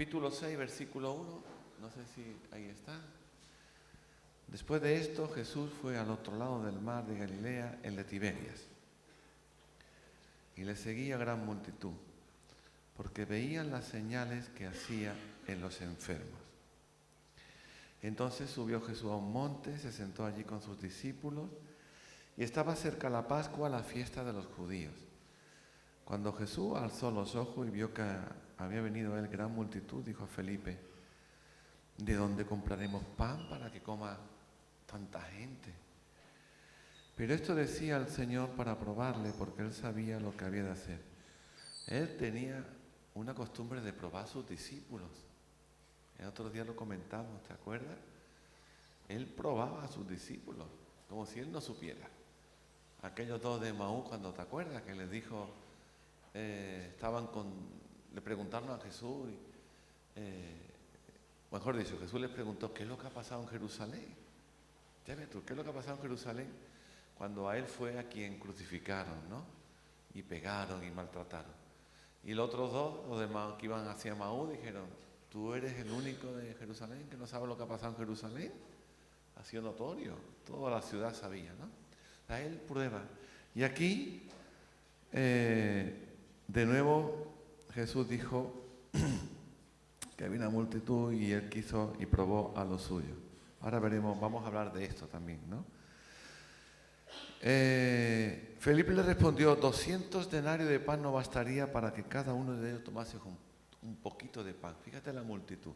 capítulo 6, versículo 1, no sé si ahí está. Después de esto, Jesús fue al otro lado del mar de Galilea, el de Tiberias, y le seguía gran multitud, porque veían las señales que hacía en los enfermos. Entonces subió Jesús a un monte, se sentó allí con sus discípulos, y estaba cerca la Pascua, la fiesta de los judíos. Cuando Jesús alzó los ojos y vio que había venido a él gran multitud, dijo a Felipe: ¿de dónde compraremos pan para que coma tanta gente? Pero esto decía el Señor para probarle, porque él sabía lo que había de hacer. Él tenía una costumbre de probar a sus discípulos. El otro día lo comentamos, ¿te acuerdas? Él probaba a sus discípulos, como si él no supiera. Aquellos dos de Emaús, cuando te acuerdas, que les dijo, le preguntaron a Jesús, mejor dicho, Jesús les preguntó, ¿qué es lo que ha pasado en Jerusalén? Ya ves tú, ¿qué es lo que ha pasado en Jerusalén? Cuando a él fue a quien crucificaron, ¿no? Y pegaron y maltrataron. Y los otros dos, los demás que iban hacia Emaús, dijeron, ¿tú eres el único de Jerusalén que no sabe lo que ha pasado en Jerusalén? Ha sido notorio, toda la ciudad sabía, ¿no? A él prueba. Y aquí, de nuevo, Jesús dijo que había una multitud y él quiso y probó a los suyos. Ahora veremos, vamos a hablar de esto también, ¿no? Felipe le respondió, 200 denarios de pan no bastaría para que cada uno de ellos tomase un poquito de pan. Fíjate la multitud.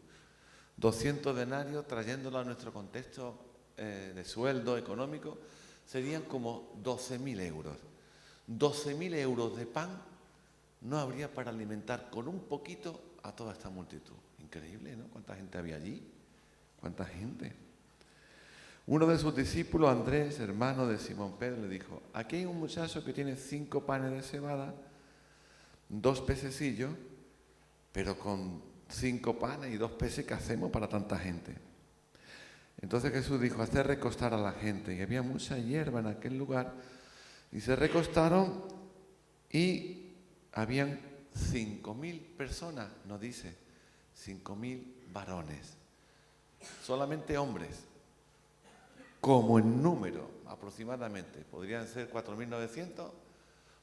200 denarios, trayéndolo a nuestro contexto de sueldo económico, serían como 12.000 euros. 12.000 euros de pan no habría para alimentar con un poquito a toda esta multitud. Increíble, ¿no? ¿Cuánta gente había allí? ¿Cuánta gente? Uno de sus discípulos, Andrés, hermano de Simón Pedro, le dijo, aquí hay un muchacho que tiene 5 panes de cebada, 2 pececillos, pero con 5 panes y 2 peces, ¿qué hacemos para tanta gente? Entonces Jesús dijo, hacer recostar a la gente, y había mucha hierba en aquel lugar, y se recostaron y habían 5.000 personas, nos dice, 5.000 varones, solamente hombres, como en número aproximadamente, podrían ser 4.900,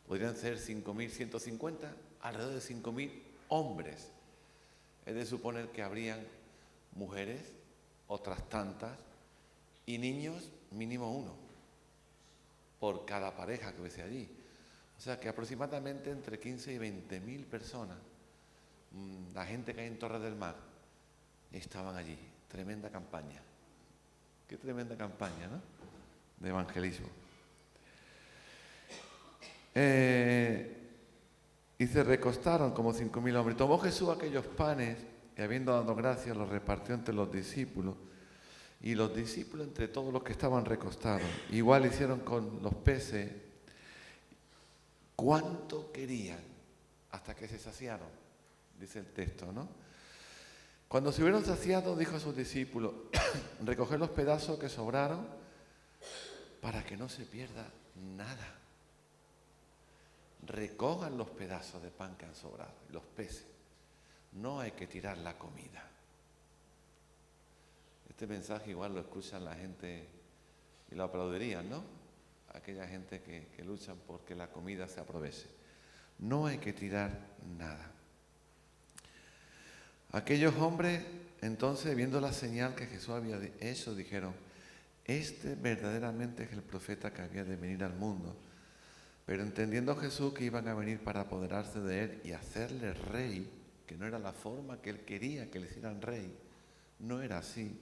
podrían ser 5.150, alrededor de 5.000 hombres. Es de suponer que habrían mujeres, otras tantas, y niños mínimo 1, por cada pareja que hubiese allí. O sea que aproximadamente entre 15 y 20.000 personas, la gente que hay en Torres del Mar, estaban allí. Tremenda campaña. Qué tremenda campaña, ¿no? De evangelismo. Y se recostaron como 5.000 hombres. Tomó Jesús aquellos panes y habiendo dado gracias los repartió entre los discípulos. Y los discípulos entre todos los que estaban recostados. Igual hicieron con los peces. ¿Cuánto querían? Hasta que se saciaron, dice el texto, ¿no? Cuando se hubieron saciado, dijo a sus discípulos, recoged los pedazos que sobraron para que no se pierda nada. Recojan los pedazos de pan que han sobrado, los peces. No hay que tirar la comida. Este mensaje igual lo escuchan la gente y lo aplaudirían, ¿no? Aquella gente que luchan porque la comida se aproveche. No hay que tirar nada. Aquellos hombres, entonces, viendo la señal que Jesús había hecho, dijeron, este verdaderamente es el profeta que había de venir al mundo. Pero entendiendo Jesús que iban a venir para apoderarse de él y hacerle rey, que no era la forma que él quería que le hicieran rey, no era así,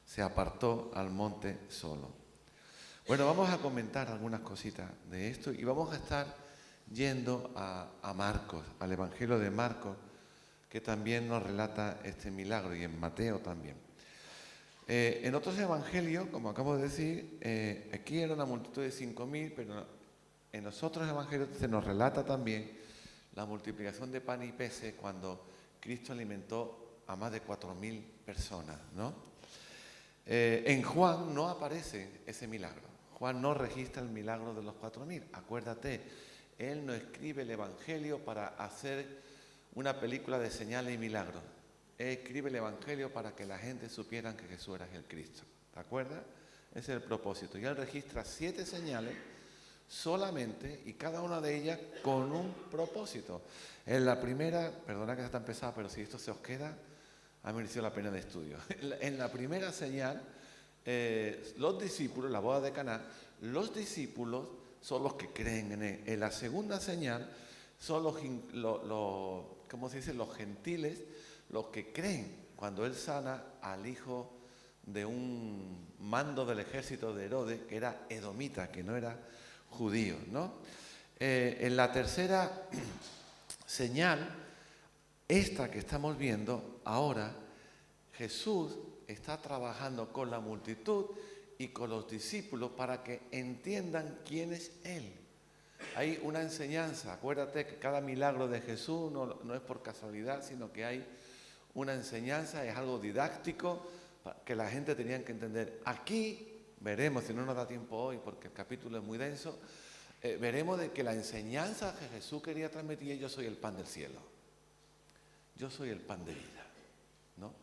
se apartó al monte solo. Bueno, vamos a comentar algunas cositas de esto y vamos a estar yendo a Marcos, al Evangelio de Marcos, que también nos relata este milagro, y en Mateo también. En otros evangelios, como acabo de decir, aquí era una multitud de 5.000, pero en los otros evangelios se nos relata también la multiplicación de pan y peces cuando Cristo alimentó a más de 4.000 personas, ¿no? En Juan no aparece ese milagro. Juan no registra el milagro de los 4.000. Acuérdate, él no escribe el evangelio para hacer una película de señales y milagros. escribe el Evangelio para que la gente supiera que Jesús era el Cristo. ¿Te acuerdas? Ese es el propósito. Y él registra 7 señales solamente, y cada una de ellas con un propósito. En la primera, perdona que está empezada, pero si esto se os queda, ha merecido la pena de estudio. En la primera señal, los discípulos, la boda de Caná, los discípulos son los que creen en él. En la segunda señal son ¿cómo se dice? Los gentiles, los que creen cuando él sana al hijo de un mando del ejército de Herodes, que era edomita, que no era judío, ¿no? En la tercera señal, esta que estamos viendo ahora, Jesús está trabajando con la multitud y con los discípulos para que entiendan quién es Él. Hay una enseñanza, acuérdate que cada milagro de Jesús no es por casualidad, sino que hay una enseñanza, es algo didáctico que la gente tenía que entender. Aquí veremos, si no nos da tiempo hoy porque el capítulo es muy denso, veremos de que la enseñanza que Jesús quería transmitir, yo soy el pan del cielo, yo soy el pan de vida, ¿no?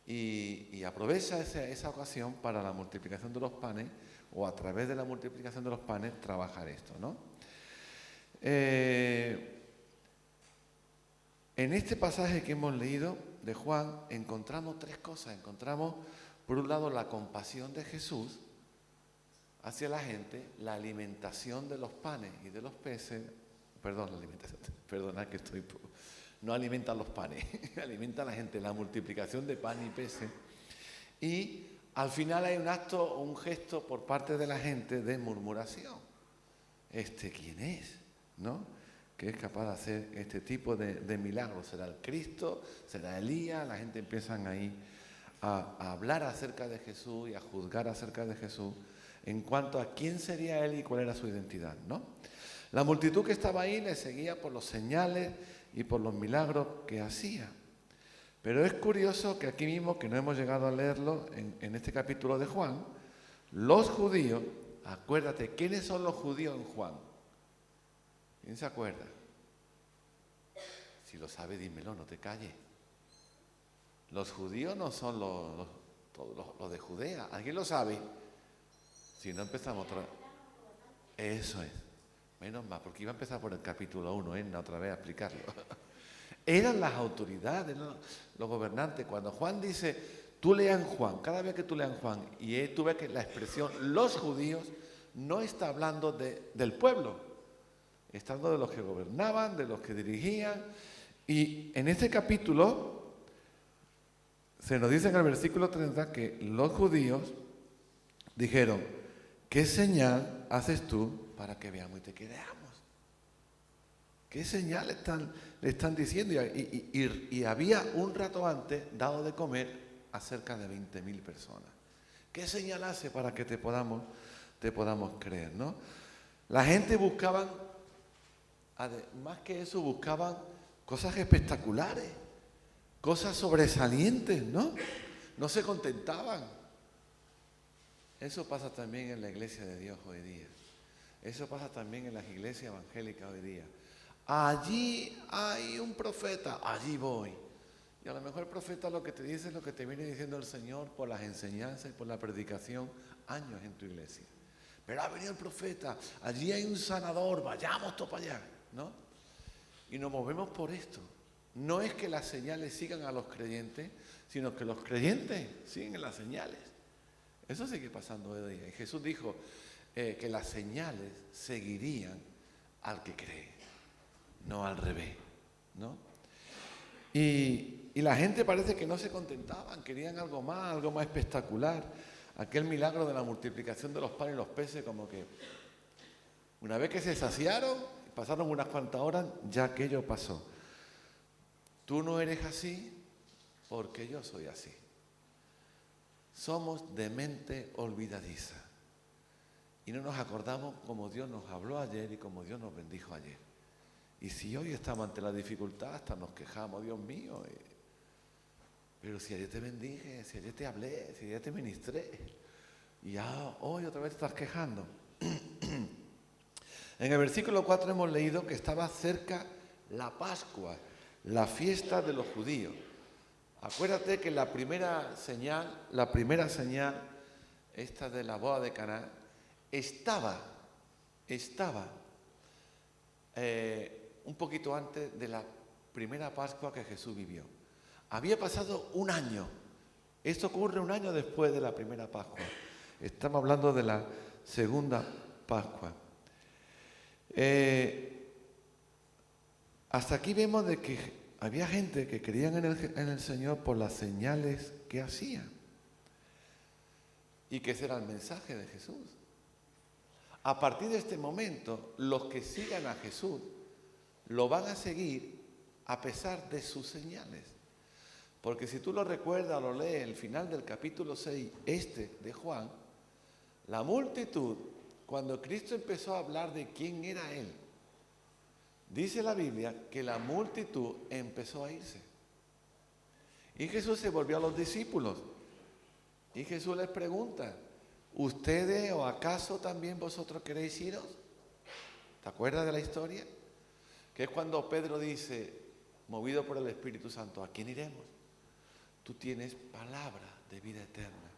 Y aprovecha esa ocasión para la multiplicación de los panes, o a través de la multiplicación de los panes trabajar esto, ¿no? En este pasaje que hemos leído de Juan encontramos 3 cosas. Encontramos, por un lado, la compasión de Jesús hacia la gente, la alimentación de los panes y de los peces. Perdón, la alimentación, perdona que no alimentan los panes, alimenta a la gente, la multiplicación de pan y peces. Y al final hay un gesto por parte de la gente de murmuración. ¿Quién es? ¿No? Que es capaz de hacer este tipo de milagros. ¿Será el Cristo? ¿Será Elías? La gente empieza ahí a hablar acerca de Jesús y a juzgar acerca de Jesús en cuanto a quién sería Él y cuál era su identidad, ¿no? La multitud que estaba ahí le seguía por los señales y por los milagros que hacía. Pero es curioso que aquí mismo, que no hemos llegado a leerlo en este capítulo de Juan, los judíos, acuérdate, ¿quiénes son los judíos en Juan? ¿Quién se acuerda? Si lo sabe, dímelo, no te calles. Los judíos no son los de Judea. ¿Alguien lo sabe? Si no, empezamos otra vez. Eso es. Menos mal, porque iba a empezar por el capítulo 1, otra vez a explicarlo. Eran las autoridades, ¿no? Los gobernantes. Cuando Juan dice, tú leas Juan, cada vez que tú leas Juan, y tú ves que la expresión los judíos no está hablando del pueblo, está hablando de los que gobernaban, de los que dirigían. Y en este capítulo se nos dice en el versículo 30 que los judíos dijeron, ¿qué señal haces tú para que veamos y te creamos? ¿Qué señal le están diciendo? Y había un rato antes dado de comer a cerca de 20.000 personas. ¿Qué señal hace para que te podamos creer, ¿no? La gente buscaban, más que eso, buscaban cosas espectaculares, cosas sobresalientes, ¿no? No se contentaban. Eso pasa también en la iglesia de Dios hoy día. Eso pasa también en las iglesias evangélicas hoy día. Allí hay un profeta, allí voy. Y a lo mejor el profeta lo que te dice es lo que te viene diciendo el Señor por las enseñanzas y por la predicación años en tu iglesia. Pero ha venido el profeta, allí hay un sanador, vayamos todos para allá, ¿no? Y nos movemos por esto. No es que las señales sigan a los creyentes, sino que los creyentes siguen las señales. Eso sigue pasando hoy día. Y Jesús dijo que las señales seguirían al que cree, no al revés, ¿no? Y la gente parece que no se contentaban, querían algo más espectacular. Aquel milagro de la multiplicación de los panes y los peces, como que una vez que se saciaron, pasaron unas cuantas horas, ya aquello pasó. Tú no eres así porque yo soy así. Somos de mente olvidadiza y no nos acordamos como Dios nos habló ayer y como Dios nos bendijo ayer. Y si hoy estamos ante la dificultad, hasta nos quejamos, Dios mío. Pero si ayer te bendije, si ayer te hablé, si ayer te ministré, y ya hoy otra vez te estás quejando. En el versículo 4 hemos leído que estaba cerca la Pascua, la fiesta de los judíos. Acuérdate que la primera señal, esta de la boda de Caná, estaba un poquito antes de la primera Pascua que Jesús vivió. Había pasado un año. Esto ocurre un año después de la primera Pascua. Estamos hablando de la segunda Pascua. Hasta aquí vemos de que había gente que creían en el Señor por las señales que hacía. Y que ese era el mensaje de Jesús. A partir de este momento, los que sigan a Jesús lo van a seguir a pesar de sus señales. Porque si tú lo recuerdas, lo lees, el final del capítulo 6, de Juan, la multitud, cuando Cristo empezó a hablar de quién era Él, dice la Biblia que la multitud empezó a irse. Y Jesús se volvió a los discípulos. Y Jesús les pregunta, ¿ustedes o acaso también vosotros queréis iros? ¿Te acuerdas de la historia? Que es cuando Pedro dice, movido por el Espíritu Santo, ¿a quién iremos? Tú tienes palabra de vida eterna.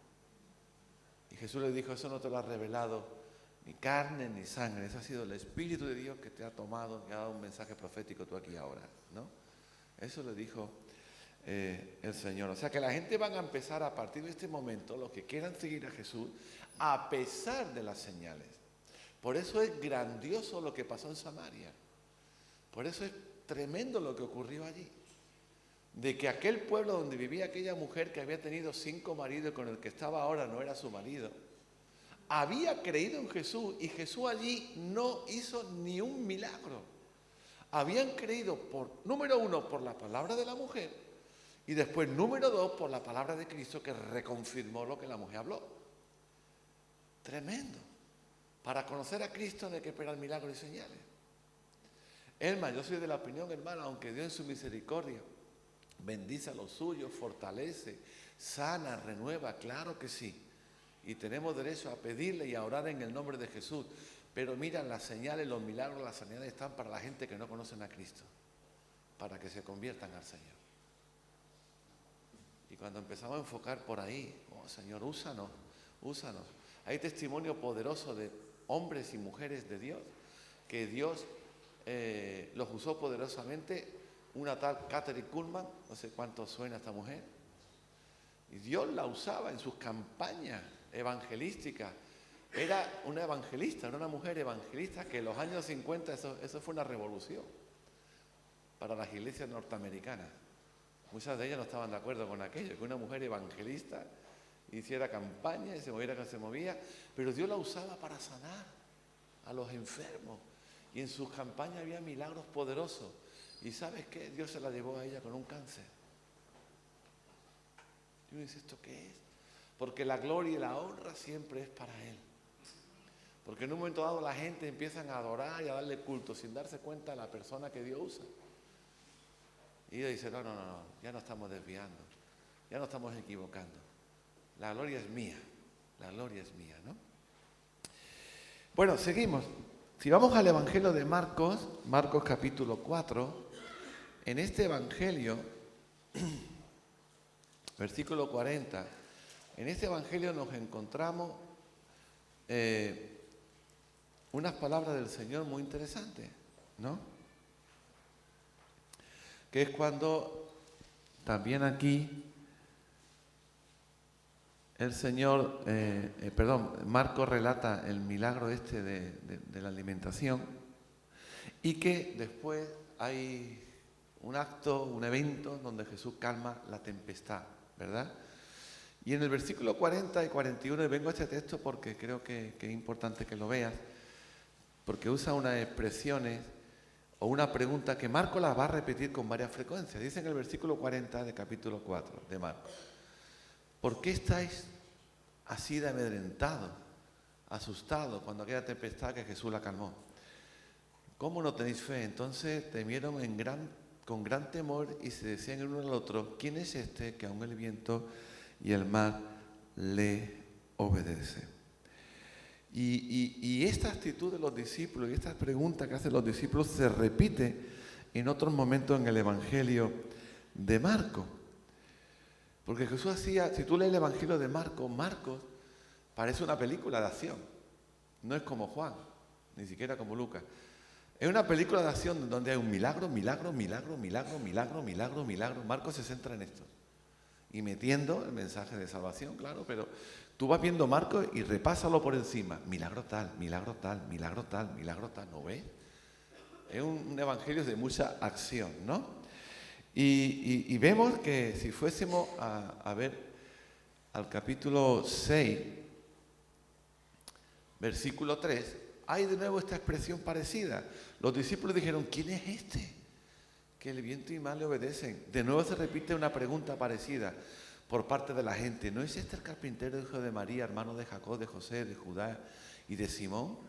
Y Jesús le dijo, eso no te lo ha revelado ni carne ni sangre, eso ha sido el Espíritu de Dios que te ha tomado y ha dado un mensaje profético tú aquí y ahora, ¿no? Eso le dijo el Señor. O sea que la gente van a empezar a partir de este momento, los que quieran seguir a Jesús, a pesar de las señales. Por eso es grandioso lo que pasó en Samaria. Por eso es tremendo lo que ocurrió allí. De que aquel pueblo donde vivía aquella mujer que había tenido 5 maridos y con el que estaba ahora no era su marido, había creído en Jesús y Jesús allí no hizo ni un milagro. Habían creído, número 1, por la palabra de la mujer y después, número 2, por la palabra de Cristo que reconfirmó lo que la mujer habló. Tremendo. Para conocer a Cristo no hay que esperar milagros y señales. Yo soy de la opinión, hermano, aunque Dios en su misericordia bendice a los suyos, fortalece, sana, renueva, claro que sí. Y tenemos derecho a pedirle y a orar en el nombre de Jesús. Pero mira, las señales, los milagros, las sanidades están para la gente que no conocen a Cristo, para que se conviertan al Señor. Y cuando empezamos a enfocar por ahí, oh Señor, úsanos. Hay testimonio poderoso de hombres y mujeres de Dios, que Dios los usó poderosamente. Una tal Kathryn Kuhlman, no sé cuánto suena esta mujer, y Dios la usaba en sus campañas evangelísticas. Era una evangelista, era una mujer evangelista que en los años 50 eso fue una revolución para las iglesias norteamericanas. Muchas de ellas no estaban de acuerdo con aquello, que una mujer evangelista hiciera campaña y se moviera que se movía, pero Dios la usaba para sanar a los enfermos y en sus campañas había milagros poderosos. ¿Y sabes qué? Dios se la llevó a ella con un cáncer. Y uno dice, ¿esto qué es? Porque la gloria y la honra siempre es para Él. Porque en un momento dado la gente empieza a adorar y a darle culto sin darse cuenta de la persona que Dios usa. Y Dios dice, no, ya no estamos desviando, ya no estamos equivocando. La gloria es mía, ¿no? Bueno, seguimos. Si vamos al Evangelio de Marcos capítulo 4, en este Evangelio, versículo 40, en este Evangelio nos encontramos unas palabras del Señor muy interesantes, ¿no? Que es cuando también aquí el Señor, Marcos relata el milagro de la alimentación y que después hay un acto, un evento donde Jesús calma la tempestad, ¿verdad? Y en el versículo 40 y 41, y vengo a este texto porque creo que es importante que lo veas, porque usa unas expresiones o una pregunta que Marcos la va a repetir con varias frecuencias. Dice en el versículo 40 de capítulo 4 de Marcos: ¿por qué estáis así de amedrentados, asustados cuando aquella tempestad que Jesús la calmó? ¿Cómo no tenéis fe? Entonces temieron con gran temor y se decían el uno al otro: ¿quién es este que aun el viento y el mar le obedece? Y esta actitud de los discípulos y esta pregunta que hacen los discípulos se repite en otros momentos en el Evangelio de Marcos. Porque Jesús hacía, si tú lees el Evangelio de Marcos, Marcos parece una película de acción. No es como Juan, ni siquiera como Lucas. Es una película de acción donde hay un milagro, milagro, milagro, milagro, milagro, milagro, milagro. Marcos se centra en esto. Y metiendo el mensaje de salvación, claro, pero tú vas viendo Marcos y repásalo por encima. Milagro tal, milagro tal, milagro tal, milagro tal, ¿no ves? Es un evangelio de mucha acción, ¿no? Y vemos que si fuésemos a ver al capítulo 6, versículo 3, hay de nuevo esta expresión parecida. Los discípulos dijeron, ¿quién es este? Que el viento y mar le obedecen. De nuevo se repite una pregunta parecida por parte de la gente. ¿No es este el carpintero, hijo de María, hermano de Jacob, de José, de Judá y de Simón?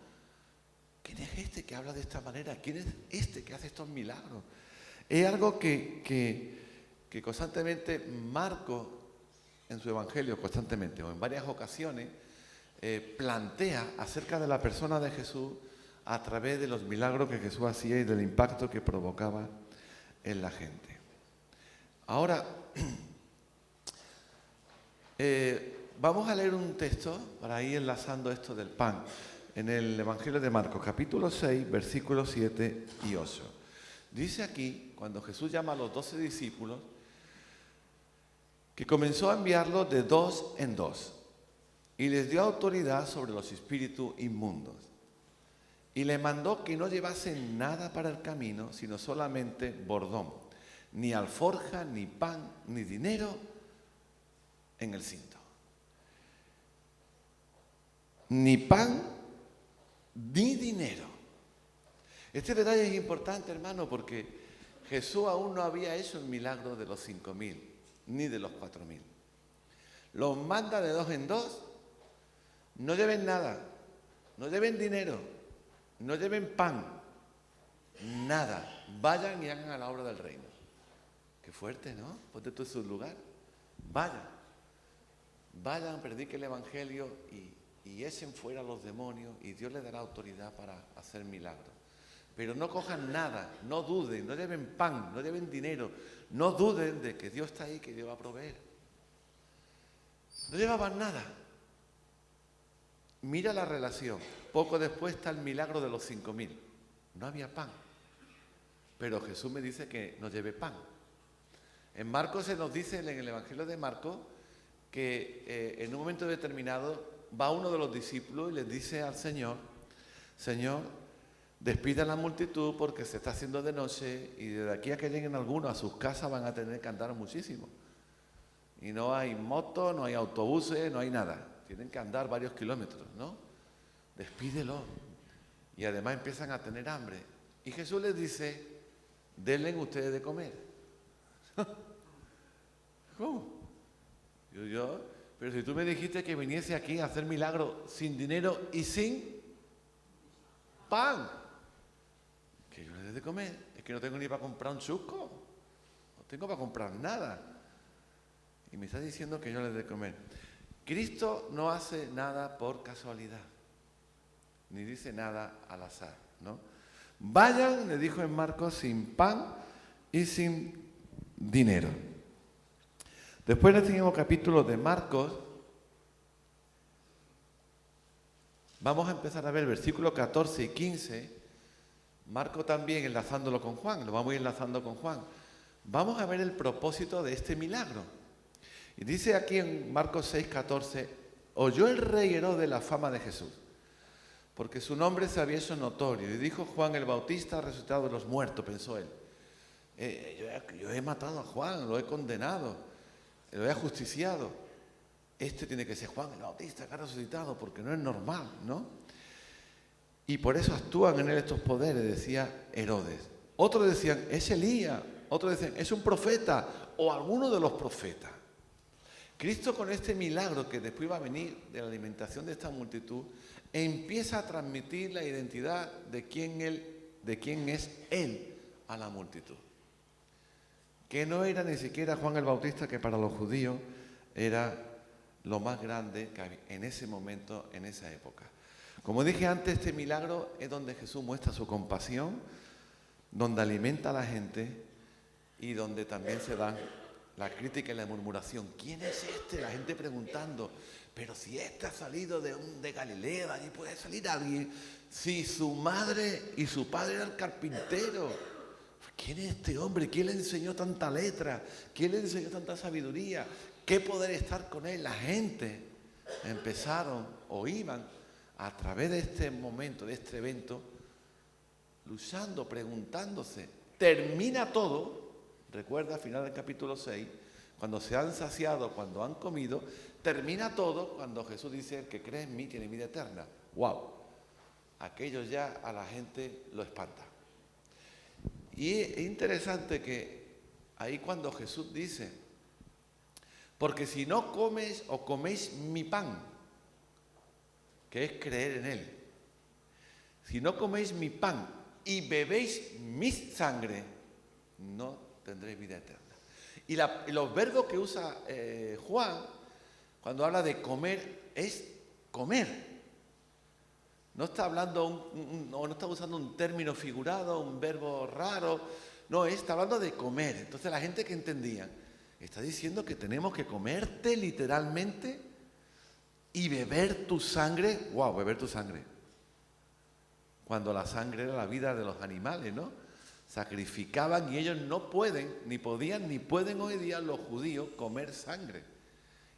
¿Quién es este que habla de esta manera? ¿Quién es este que hace estos milagros? Es algo que constantemente Marcos, en su evangelio, constantemente o en varias ocasiones, plantea acerca de la persona de Jesús a través de los milagros que Jesús hacía y del impacto que provocaba en la gente. Ahora, vamos a leer un texto para ir enlazando esto del pan en el Evangelio de Marcos, capítulo 6, versículos 7 y 8. Dice aquí, cuando Jesús llama a los 12 discípulos, que comenzó a enviarlos de dos en dos y les dio autoridad sobre los espíritus inmundos. Y les mandó que no llevasen nada para el camino, sino solamente bordón, ni alforja, ni pan, ni dinero en el cinto. Ni pan, ni dinero. Este detalle es importante, hermano, porque Jesús aún no había hecho el milagro de los 5.000, ni de los 4.000. Los manda de dos en dos. No lleven nada, no lleven dinero, no lleven pan, nada. Vayan y hagan a la obra del reino. Qué fuerte, ¿no? Ponte tú en su lugar. Vayan, prediquen el evangelio y echen fuera a los demonios y Dios les dará autoridad para hacer milagros. Pero no cojan nada, no duden, no lleven pan, no lleven dinero, no duden de que Dios está ahí, que Dios va a proveer. No llevaban nada. Mira la relación. Poco después está el milagro de los 5.000. No había pan. Pero Jesús me dice que no lleve pan. En Marcos se nos dice, en el Evangelio de Marcos, que en un momento determinado va uno de los discípulos y les dice al Señor, Señor, despida a la multitud porque se está haciendo de noche y desde aquí a que lleguen algunos a sus casas van a tener que andar muchísimo. Y no hay moto, no hay autobuses, no hay nada. Tienen que andar varios kilómetros, ¿no? Despídelo. Y además empiezan a tener hambre. Y Jesús les dice, denle ustedes de comer. ¿Cómo? Pero si tú me dijiste que viniese aquí a hacer milagros sin dinero y sin pan, que yo les dé de comer. Es que no tengo ni para comprar un chusco. No tengo para comprar nada. Y me está diciendo que yo les dé de comer. Cristo no hace nada por casualidad, ni dice nada al azar, ¿no? Vayan, le dijo en Marcos, sin pan y sin dinero. Después en el último capítulo de Marcos, vamos a empezar a ver versículos 14 y 15, Marcos también enlazándolo con Juan, lo vamos a ir enlazando con Juan. Vamos a ver el propósito de este milagro. Y dice aquí en Marcos 6, 14, oyó el rey Herodes la fama de Jesús, porque su nombre se había hecho notorio. Y dijo Juan el Bautista ha resucitado de los muertos, pensó él. Yo he matado a Juan, lo he condenado, lo he ajusticiado. Este tiene que ser Juan el Bautista que ha resucitado, porque no es normal, ¿no? Y por eso actúan en él estos poderes, decía Herodes. Otros decían, es Elías. Otros decían, es un profeta o alguno de los profetas. Cristo con este milagro que después va a venir de la alimentación de esta multitud, empieza a transmitir la identidad de quién es Él a la multitud. Que no era ni siquiera Juan el Bautista, que para los judíos era lo más grande que había en ese momento, en esa época. Como dije antes, este milagro es donde Jesús muestra su compasión, donde alimenta a la gente y donde también se dan la crítica y la murmuración. ¿Quién es este? La gente preguntando, pero si este ha salido de Galilea, allí puede salir alguien. Si su madre y su padre eran carpinteros. ¿Quién es este hombre? ¿Quién le enseñó tanta letra? ¿Quién le enseñó tanta sabiduría? ¿Qué poder estar con él? La gente empezaron o iban a través de este momento, de este evento, luchando, preguntándose. Termina todo, recuerda al final del capítulo 6, cuando se han saciado, cuando han comido, termina todo cuando Jesús dice, el que cree en mí tiene vida eterna. ¡Wow! Aquello ya a la gente lo espanta. Y es interesante que ahí cuando Jesús dice, porque si no comes o coméis mi pan, que es creer en él, si no coméis mi pan y bebéis mi sangre, no tendréis vida eterna. Y los verbos que usa Juan, cuando habla de comer, es comer. No está hablando, no está usando un término figurado, un verbo raro, no, está hablando de comer. Entonces la gente que entendía, está diciendo que tenemos que comerte literalmente y beber tu sangre. ¡Wow! Beber tu sangre. Cuando la sangre era la vida de los animales, ¿no? Sacrificaban y ellos no pueden, ni podían, ni pueden hoy día los judíos comer sangre.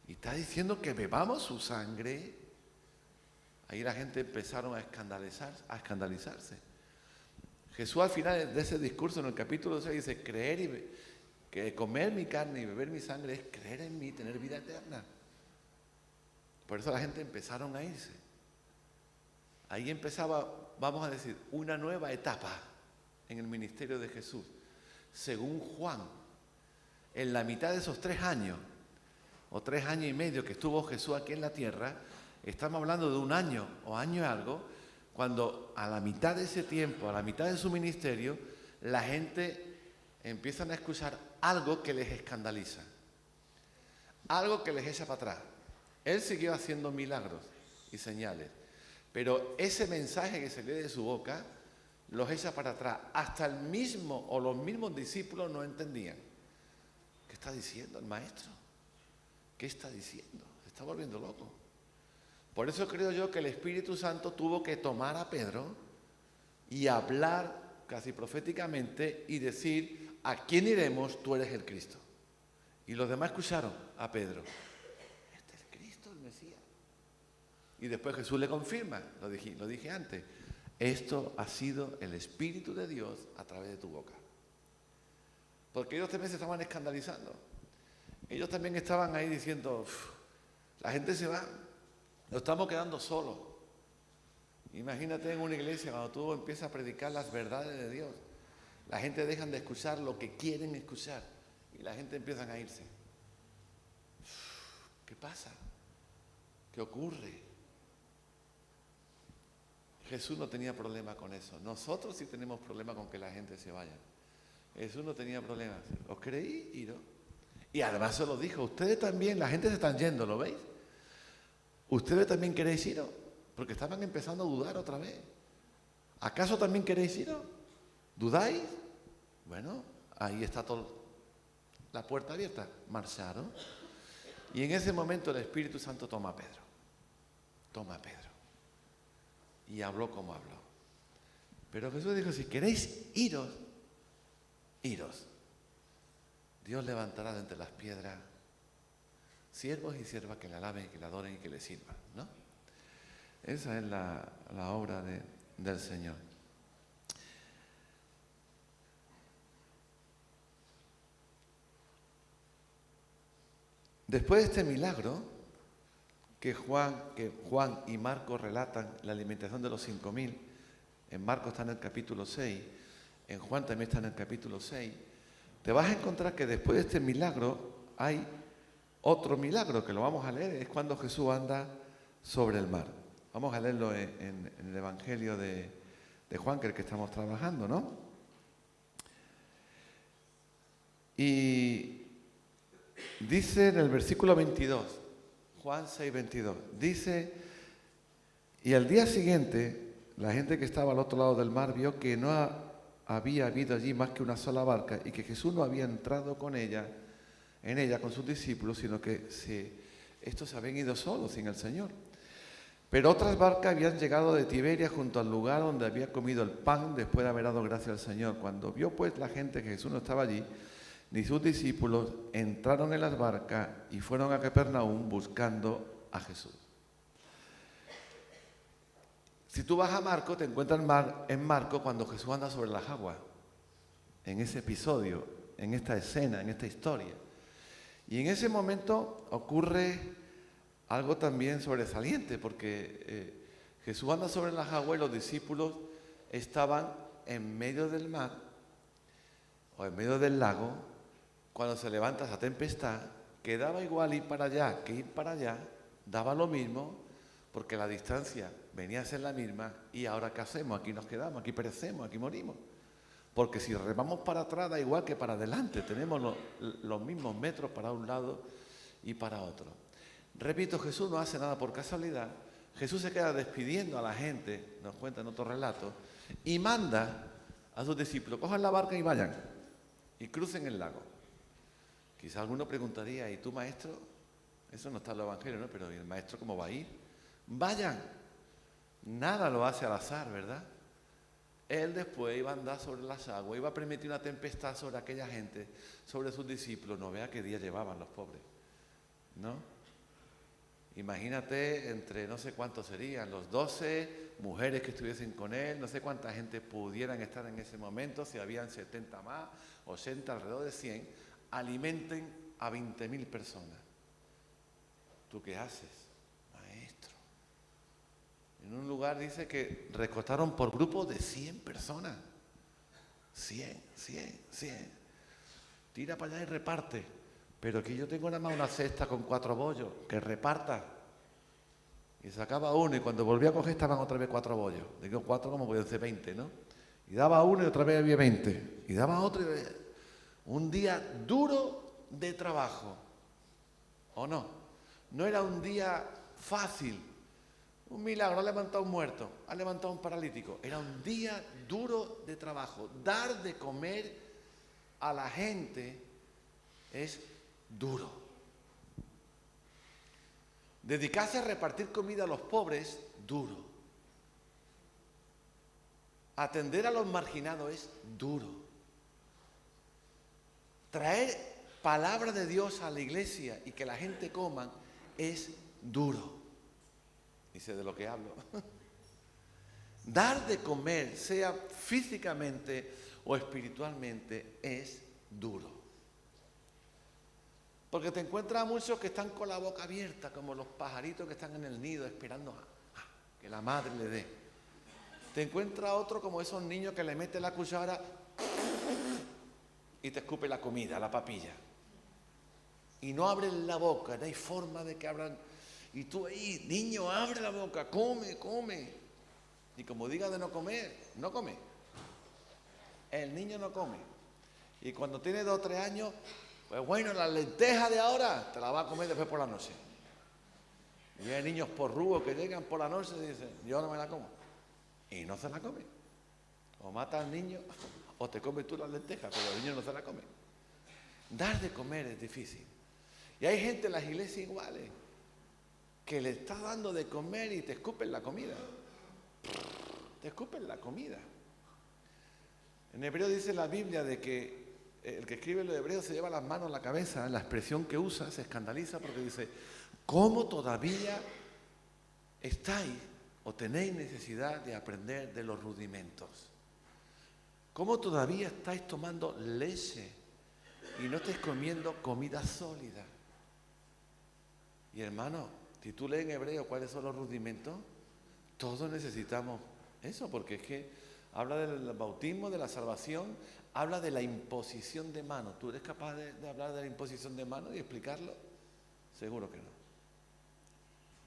Y está diciendo que bebamos su sangre. Ahí la gente empezaron a escandalizarse. Jesús al final de ese discurso, en el capítulo 6, dice, que comer mi carne y beber mi sangre es creer en mí, tener vida eterna. Por eso la gente empezaron a irse. Ahí empezaba, vamos a decir, una nueva etapa en el ministerio de Jesús. Según Juan, en la mitad de esos 3 años, o 3 años y medio que estuvo Jesús aquí en la tierra, estamos hablando de 1 año o año y algo, cuando a la mitad de ese tiempo, a la mitad de su ministerio, la gente empieza a escuchar algo que les escandaliza, algo que les echa para atrás. Él siguió haciendo milagros y señales, pero ese mensaje que salió de su boca los echa para atrás. Hasta el mismo o los mismos discípulos no entendían. ¿Qué está diciendo el maestro? ¿Qué está diciendo? Se está volviendo loco. Por eso creo yo que el Espíritu Santo tuvo que tomar a Pedro y hablar casi proféticamente y decir, ¿a quién iremos? Tú eres el Cristo. Y los demás escucharon a Pedro. Este es Cristo, el Mesías. Y después Jesús le confirma, lo dije antes, esto ha sido el Espíritu de Dios a través de tu boca. Porque ellos también se estaban escandalizando. Ellos también estaban ahí diciendo, la gente se va. Nos estamos quedando solos. Imagínate en una iglesia cuando tú empiezas a predicar las verdades de Dios. La gente deja de escuchar lo que quieren escuchar y la gente empieza a irse. ¿Qué pasa? ¿Qué ocurre? Jesús no tenía problema con eso. Nosotros sí tenemos problema con que la gente se vaya. Jesús no tenía problema. ¿Os creí? Y no. Y además se lo dijo. Ustedes también, la gente se están yendo, ¿lo veis? ¿Ustedes también queréis iros? Porque estaban empezando a dudar otra vez. ¿Acaso también queréis iros? ¿Dudáis? Bueno, ahí está todo, la puerta abierta. Marcharon. Y en ese momento el Espíritu Santo toma a Pedro. Toma a Pedro. Y habló como habló. Pero Jesús dijo, si queréis iros, iros. Dios levantará de entre las piedras siervos y siervas que le alaben, que le adoren y que le sirvan, ¿no? Esa es la obra del Señor. Después de este milagro, que Juan y Marcos relatan, la alimentación de los 5.000, en Marcos está en el capítulo 6, en Juan también está en el capítulo 6, te vas a encontrar que después de este milagro hay otro milagro que lo vamos a leer, es cuando Jesús anda sobre el mar. Vamos a leerlo en el Evangelio de Juan, que es el que estamos trabajando, ¿no? Y dice en el versículo 22, Juan 6, 22, dice, y al día siguiente, la gente que estaba al otro lado del mar vio que no había habido allí más que una sola barca y que Jesús no había entrado con ella en ella con sus discípulos, sino que estos se habían ido solos sin el Señor. Pero otras barcas habían llegado de Tiberia junto al lugar donde había comido el pan después de haber dado gracias al Señor. Cuando vio pues la gente que Jesús no estaba allí, ni sus discípulos, entraron en las barcas y fueron a Capernaum buscando a Jesús. Si tú vas a Marcos, te encuentras en Marcos cuando Jesús anda sobre las aguas, en ese episodio, en esta escena, en esta historia. Y en ese momento ocurre algo también sobresaliente, porque Jesús anda sobre las aguas y los discípulos estaban en medio del mar o en medio del lago cuando se levanta esa tempestad, que daba igual ir para allá que ir para allá, daba lo mismo, porque la distancia venía a ser la misma. Y ahora ¿qué hacemos? Aquí nos quedamos, aquí perecemos, aquí morimos. Porque si remamos para atrás da igual que para adelante, tenemos los mismos metros para un lado y para otro. Repito, Jesús no hace nada por casualidad. Jesús se queda despidiendo a la gente, nos cuenta en otro relato, y manda a sus discípulos, cojan la barca y vayan, y crucen el lago. Quizá alguno preguntaría, ¿y tú, maestro? Eso no está en los evangelios, ¿no? Pero ¿y el maestro cómo va a ir? Vayan. Nada lo hace al azar, ¿verdad? Él después iba a andar sobre las aguas, iba a permitir una tempestad sobre aquella gente, sobre sus discípulos. No vea qué día llevaban los pobres, ¿no? Imagínate entre no sé cuántos serían, los 12 mujeres que estuviesen con él, no sé cuánta gente pudieran estar en ese momento, si habían 70 más, 80, alrededor de 100, alimenten a 20.000 personas. ¿Tú qué haces, maestro? En un lugar dice que recostaron por grupo de 100 personas. 100. Tira para allá y reparte. Pero aquí yo tengo nada más una cesta con 4 bollos, que reparta. Y sacaba uno y cuando volvía a coger estaban otra vez 4 bollos. Digo 4 como pueden ser 20, ¿no? Y daba uno y otra vez había 20. Y daba otro y un día duro de trabajo. ¿O no? No era un día fácil. Un milagro, ha levantado un muerto, ha levantado un paralítico. Era un día duro de trabajo. Dar de comer a la gente es duro. Dedicarse a repartir comida a los pobres, duro. Atender a los marginados es duro. Traer palabra de Dios a la iglesia y que la gente coma es duro. Y sé de lo que hablo. Dar de comer, sea físicamente o espiritualmente, es duro. Porque te encuentras a muchos que están con la boca abierta, como los pajaritos que están en el nido esperando a que la madre le dé. Te encuentras a otro como esos niños que le meten la cuchara y te escupe la comida, la papilla. Y no abren la boca, no hay forma de que abran. Y tú ahí, niño, abre la boca, come. Y como diga de no comer, no come. El niño no come. Y cuando tiene 2 o 3 años, pues bueno, la lenteja de ahora te la va a comer después por la noche. Y hay niños porrugos que llegan por la noche y dicen, yo no me la como. Y no se la come. O mata al niño o te comes tú la lenteja, pero el niño no se la come. Dar de comer es difícil. Y hay gente en las iglesias iguales que le está dando de comer y te escupen la comida. Te escupen la comida. En hebreo dice la Biblia de que el que escribe los hebreos se lleva las manos a la cabeza, la expresión que usa se escandaliza porque dice, ¿cómo todavía estáis o tenéis necesidad de aprender de los rudimentos? ¿Cómo todavía estáis tomando leche y no estáis comiendo comida sólida? Y hermano, si tú lees en hebreo cuáles son los rudimentos, todos necesitamos eso, porque es que habla del bautismo, de la salvación, habla de la imposición de manos. ¿Tú eres capaz de hablar de la imposición de manos y explicarlo? Seguro que no.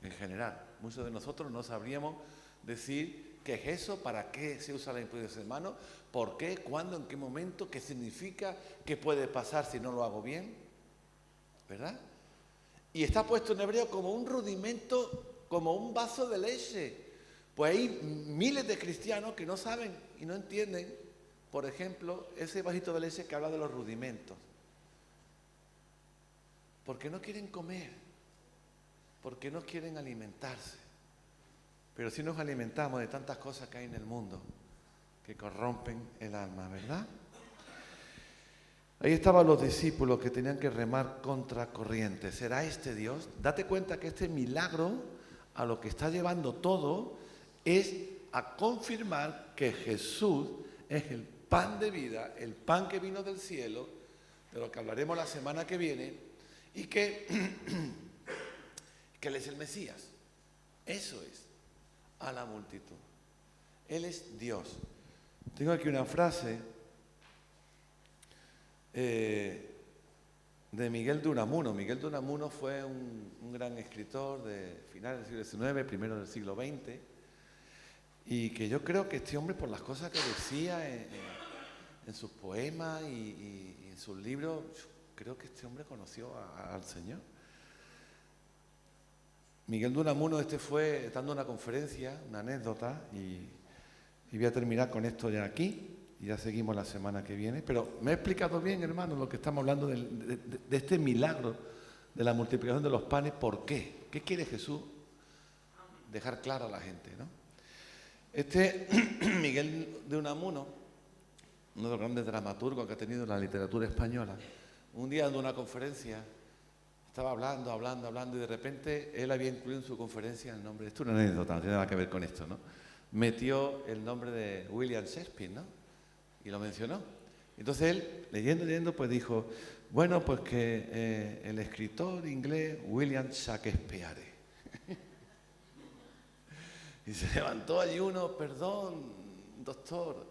En general, muchos de nosotros no sabríamos decir qué es eso, para qué se usa la imposición de manos, por qué, cuándo, en qué momento, qué significa, qué puede pasar si no lo hago bien, ¿verdad? Y está puesto en hebreo como un rudimento, como un vaso de leche. Pues hay miles de cristianos que no saben y no entienden, por ejemplo, ese vasito de leche que habla de los rudimentos. Porque no quieren comer, porque no quieren alimentarse. Pero sí nos alimentamos de tantas cosas que hay en el mundo que corrompen el alma, ¿verdad? Ahí estaban los discípulos que tenían que remar contra corriente. ¿Será este Dios? Date cuenta que este milagro a lo que está llevando todo es a confirmar que Jesús es el pan de vida, el pan que vino del cielo, de lo que hablaremos la semana que viene, y que Él es el Mesías. Eso es a la multitud. Él es Dios. Tengo aquí una frase de Miguel de Unamuno. Miguel de Unamuno fue un gran escritor de finales del siglo XIX, primero del siglo XX, y que yo creo que este hombre, por las cosas que decía en sus poemas y en sus libros, creo que este hombre conoció al Señor. Miguel de Unamuno fue dando una conferencia, una anécdota, y voy a terminar con esto ya aquí. Y ya seguimos la semana que viene. Pero me he explicado bien, hermano, lo que estamos hablando de este milagro de la multiplicación de los panes. ¿Por qué? ¿Qué quiere Jesús dejar claro a la gente, ¿no? Miguel de Unamuno, uno de los grandes dramaturgos que ha tenido la literatura española, un día dando una conferencia, estaba hablando, y de repente él había incluido en su conferencia el nombre, esto es una anécdota, no tiene nada que ver con esto, ¿no? Metió el nombre de William Shakespeare, ¿no? Y lo mencionó. Entonces él, leyendo, pues dijo, bueno, pues que el escritor inglés William Shakespeare. Y se levantó allí uno, perdón, doctor,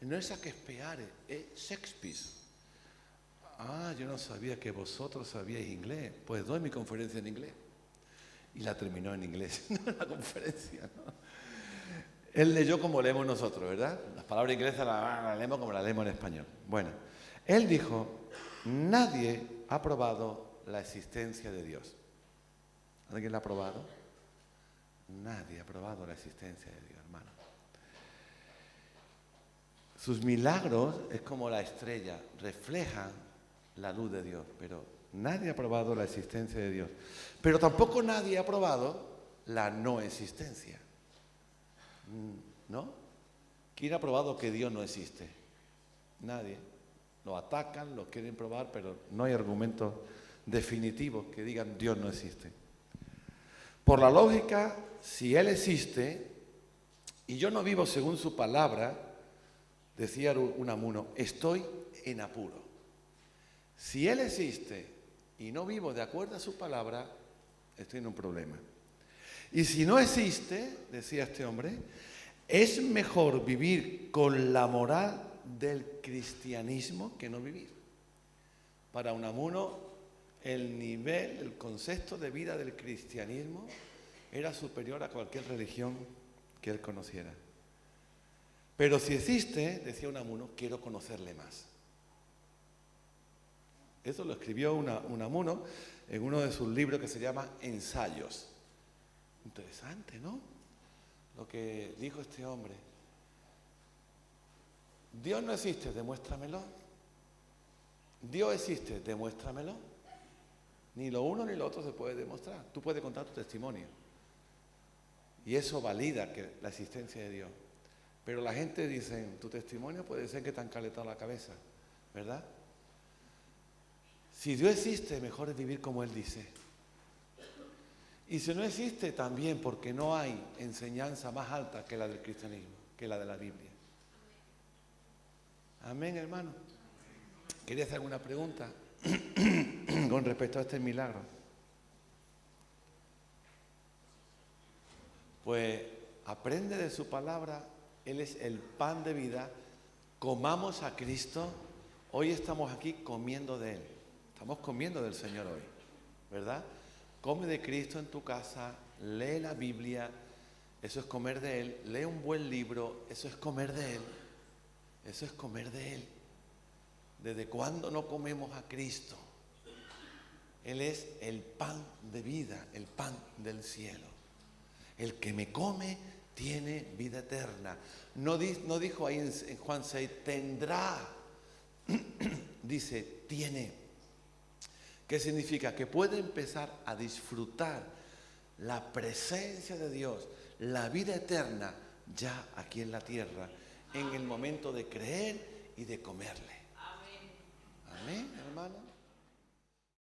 no es Shakespeare, es Shakespeare. Ah, yo no sabía que vosotros sabíais inglés. Pues doy mi conferencia en inglés. Y la terminó en inglés, no la conferencia, ¿no? Él leyó como leemos nosotros, ¿verdad? Las palabras inglesas las leemos como las leemos en español. Bueno, él dijo, nadie ha probado la existencia de Dios. ¿Alguien la ha probado? Nadie ha probado la existencia de Dios, hermano. Sus milagros es como la estrella, reflejan la luz de Dios, pero nadie ha probado la existencia de Dios. Pero tampoco nadie ha probado la no existencia. ¿No? ¿Quién ha probado que Dios no existe? Nadie. Lo atacan, lo quieren probar, pero no hay argumentos definitivos que digan Dios no existe. Por la lógica, si Él existe y yo no vivo según su palabra, decía Unamuno, estoy en apuro. Si Él existe y no vivo de acuerdo a su palabra, estoy en un problema. Y si no existe, decía este hombre, es mejor vivir con la moral del cristianismo que no vivir. Para Unamuno, el nivel, el concepto de vida del cristianismo era superior a cualquier religión que él conociera. Pero si existe, decía Unamuno, quiero conocerle más. Eso lo escribió Unamuno en uno de sus libros que se llama Ensayos. Interesante, ¿no? Lo que dijo este hombre. Dios no existe, demuéstramelo. Dios existe, demuéstramelo. Ni lo uno ni lo otro se puede demostrar. Tú puedes contar tu testimonio. Y eso valida la existencia de Dios. Pero la gente dice, tu testimonio puede ser que te han calentado la cabeza, ¿verdad? Si Dios existe, mejor es vivir como Él dice. Y si no existe, también, porque no hay enseñanza más alta que la del cristianismo, que la de la Biblia. Amén, hermano. Quería hacer alguna pregunta con respecto a este milagro. Pues aprende de su palabra, Él es el pan de vida. Comamos a Cristo. Hoy estamos aquí comiendo de Él. Estamos comiendo del Señor hoy, ¿verdad? Come de Cristo en tu casa, lee la Biblia, eso es comer de Él. Lee un buen libro, eso es comer de Él. Eso es comer de Él. ¿Desde cuándo no comemos a Cristo? Él es el pan de vida, el pan del cielo. El que me come tiene vida eterna. No dijo ahí en Juan 6, tendrá. Dice, tiene. ¿Qué significa? Que puede empezar a disfrutar la presencia de Dios, la vida eterna, ya aquí en la tierra, en el momento de creer y de comerle. Amén, hermano.